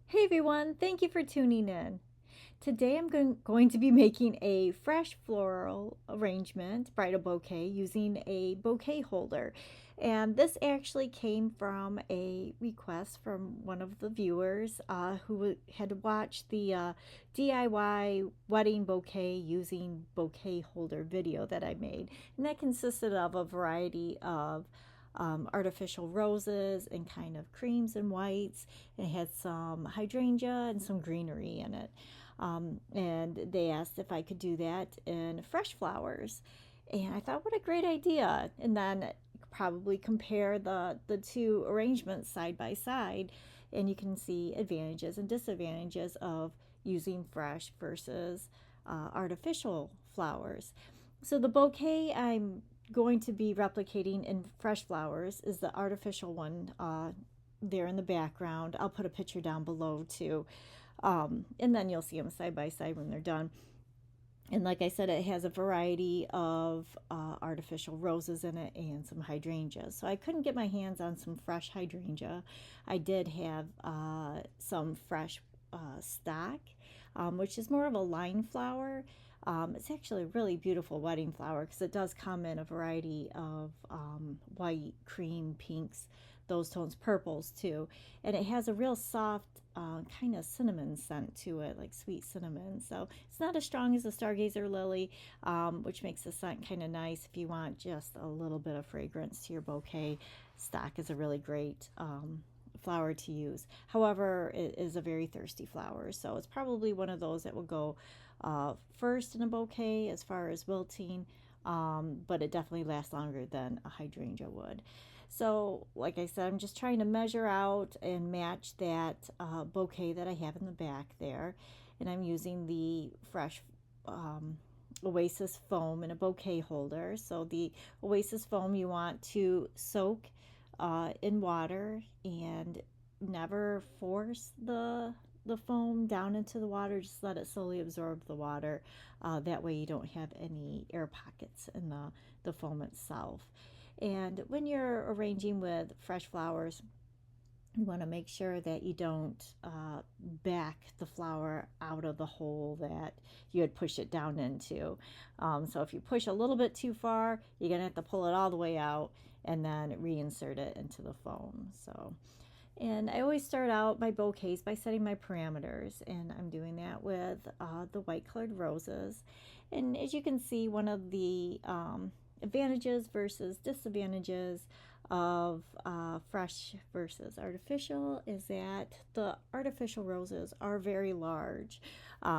Hey everyone, thank you for tuning in. Today I'm going to be making a fresh floral arrangement, bridal bouquet, using a bouquet holder. And this actually came from a request from one of the viewers who had watched the DIY wedding bouquet using bouquet holder video that I made. And that consisted of a variety of artificial roses and kind of creams and whites. It had some hydrangea and some greenery in it. And they asked if I could do that in fresh flowers. And I thought, what a great idea. And then probably compare the two arrangements side by side, and you can see advantages and disadvantages of using fresh versus artificial flowers. So the bouquet I'm going to be replicating in fresh flowers is the artificial one there in the background. I'll put a picture down below too. And then you'll see them side by side when they're done. And like I said, it has a variety of artificial roses in it and some hydrangeas. So I couldn't get my hands on some fresh hydrangea. I did have some fresh stock, which is more of a line flower. It's actually a really beautiful wedding flower because it does come in a variety of white, cream, pinks, those tones, purples too. And it has a real soft kind of cinnamon scent to it, like sweet cinnamon. So it's not as strong as the Stargazer lily, which makes the scent kind of nice if you want just a little bit of fragrance to your bouquet. Stock is a really great flower to use. However, it is a very thirsty flower, so it's probably one of those that will go first in a bouquet as far as wilting, but it definitely lasts longer than a hydrangea would. So, like I said, I'm just trying to measure out and match that bouquet that I have in the back there. And I'm using the fresh Oasis foam in a bouquet holder. So, the Oasis foam you want to soak in water and never force the foam down into the water. Just let it slowly absorb the water. That way you don't have any air pockets in the foam itself. And when you're arranging with fresh flowers, you want to make sure that you don't back the flower out of the hole that you had pushed it down into. So if you push a little bit too far, you're going to have to pull it all the way out and then reinsert it into the foam. And I always start out my bouquets by setting my parameters, and I'm doing that with the white colored roses. And as you can see, one of the advantages versus disadvantages of fresh versus artificial is that the artificial roses are very large.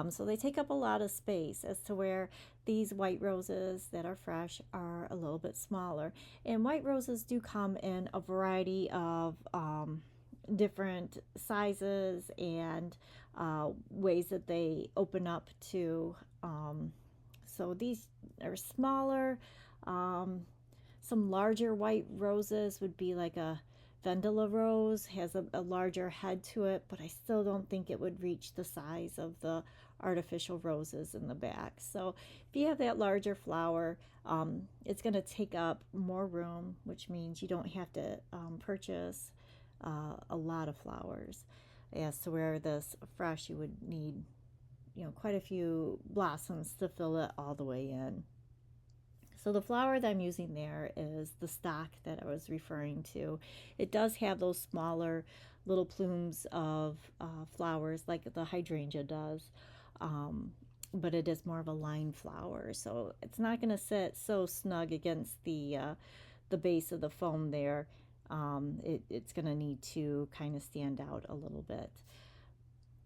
So they take up a lot of space, as to where these white roses that are fresh are a little bit smaller. And white roses do come in a variety of different sizes and ways that they open up to. So these are smaller. Some larger white roses would be like a Vendela rose, has a larger head to it, but I still don't think it would reach the size of the artificial roses in the back. So if you have that larger flower, it's going to take up more room, which means you don't have to purchase a lot of flowers. As to where this fresh, you would need, quite a few blossoms to fill it all the way in. So the flower that I'm using there is the stock that I was referring to. It does have those smaller little plumes of flowers like the hydrangea does, but it is more of a line flower. So it's not going to sit so snug against the base of the foam there. It's going to need to kind of stand out a little bit.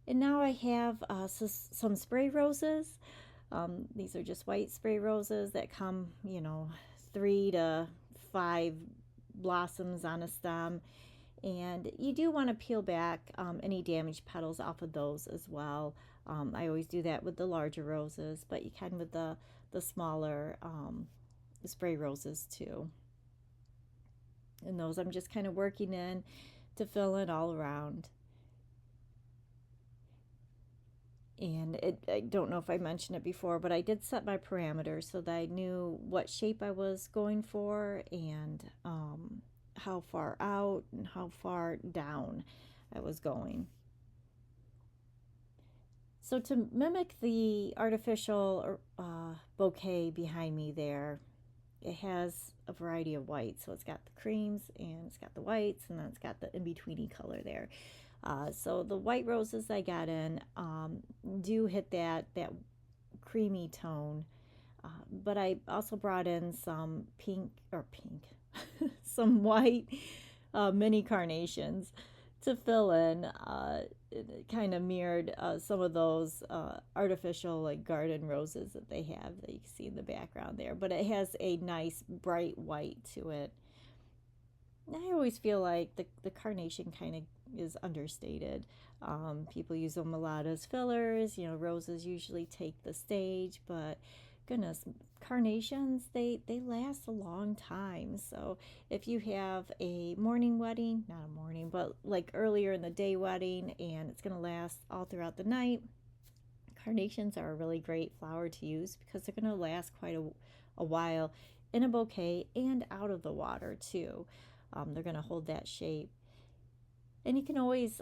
And now I have some spray roses. These are just white spray roses that come, 3 to 5 blossoms on a stem. And you do want to peel back any damaged petals off of those as well. I always do that with the larger roses, but you can with the smaller spray roses too. And those I'm just kind of working in to fill in all around. And I don't know if I mentioned it before, but I did set my parameters so that I knew what shape I was going for, and how far out and how far down I was going. So to mimic the artificial bouquet behind me there, it has a variety of whites. So it's got the creams and it's got the whites and then it's got the in-betweeny color there. So the white roses I got in do hit that creamy tone, but I also brought in some pink, some white mini carnations to fill in. It kind of mirrored some of those artificial like garden roses that they have that you can see in the background there, but it has a nice bright white to it. I always feel like the carnation kind of is understated. People use them a lot as fillers. You know, roses usually take the stage, but goodness, carnations, they last a long time. So if you have a morning wedding, not a morning, but like earlier in the day wedding, and it's going to last all throughout the night, carnations are a really great flower to use because they're going to last quite a while in a bouquet and out of the water too. They're going to hold that shape. And you can always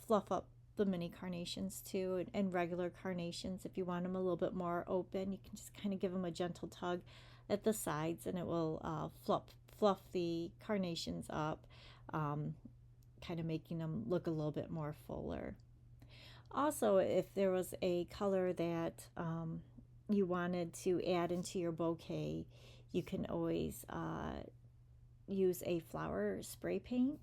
fluff up the mini carnations too, and regular carnations. If you want them a little bit more open, you can just kind of give them a gentle tug at the sides and it will fluff the carnations up, kind of making them look a little bit more fuller. Also, if there was a color that you wanted to add into your bouquet, you can always use a flower spray paint,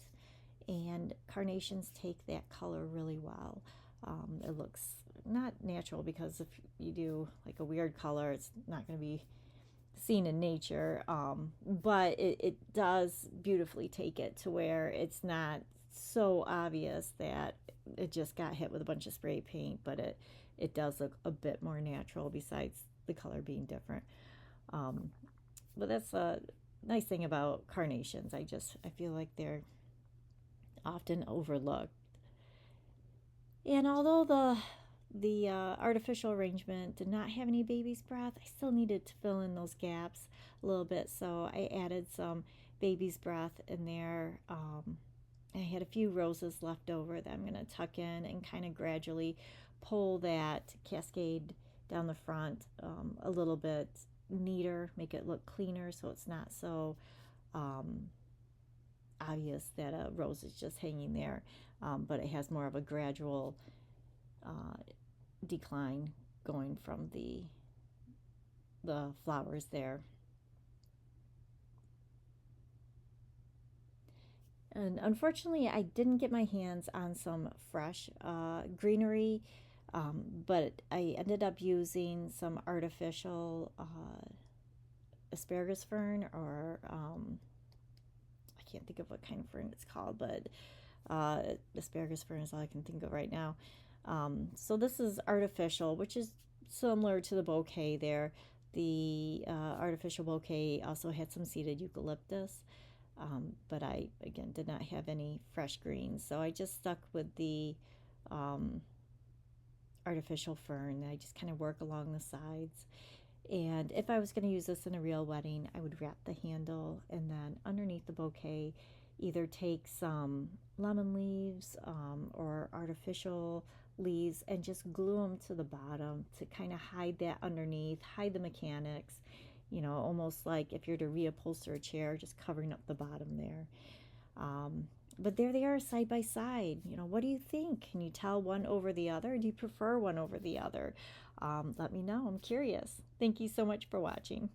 and carnations take that color really well. It looks not natural because if you do like a weird color, it's not going to be seen in nature, but it does beautifully take it to where it's not so obvious that it just got hit with a bunch of spray paint, but it does look a bit more natural besides the color being different. But that's a nice thing about carnations. I feel like they're often overlooked. And although the artificial arrangement did not have any baby's breath, I still needed to fill in those gaps a little bit, so I added some baby's breath in there. I had a few roses left over that I'm going to tuck in and kind of gradually pull that cascade down the front a little bit neater, make it look cleaner so it's not so obvious that a rose is just hanging there, but it has more of a gradual decline going from the flowers there. And unfortunately, I didn't get my hands on some fresh greenery, but I ended up using some artificial asparagus fern, or I can't think of what kind of fern it's called, but asparagus fern is all I can think of right now. So this is artificial, which is similar to the bouquet there. The artificial bouquet also had some seeded eucalyptus, but I, again, did not have any fresh greens. So I just stuck with the artificial fern. I just kind of work along the sides. And if I was going to use this in a real wedding, I would wrap the handle and then underneath the bouquet, either take some lemon leaves or artificial leaves and just glue them to the bottom to kind of hide that underneath, hide the mechanics, you know, almost like if you're to reupholster a chair, just covering up the bottom there. But there they are side by side. You know, what do you think? Can you tell one over the other? Do you prefer one over the other? Let me know. I'm curious. Thank you so much for watching.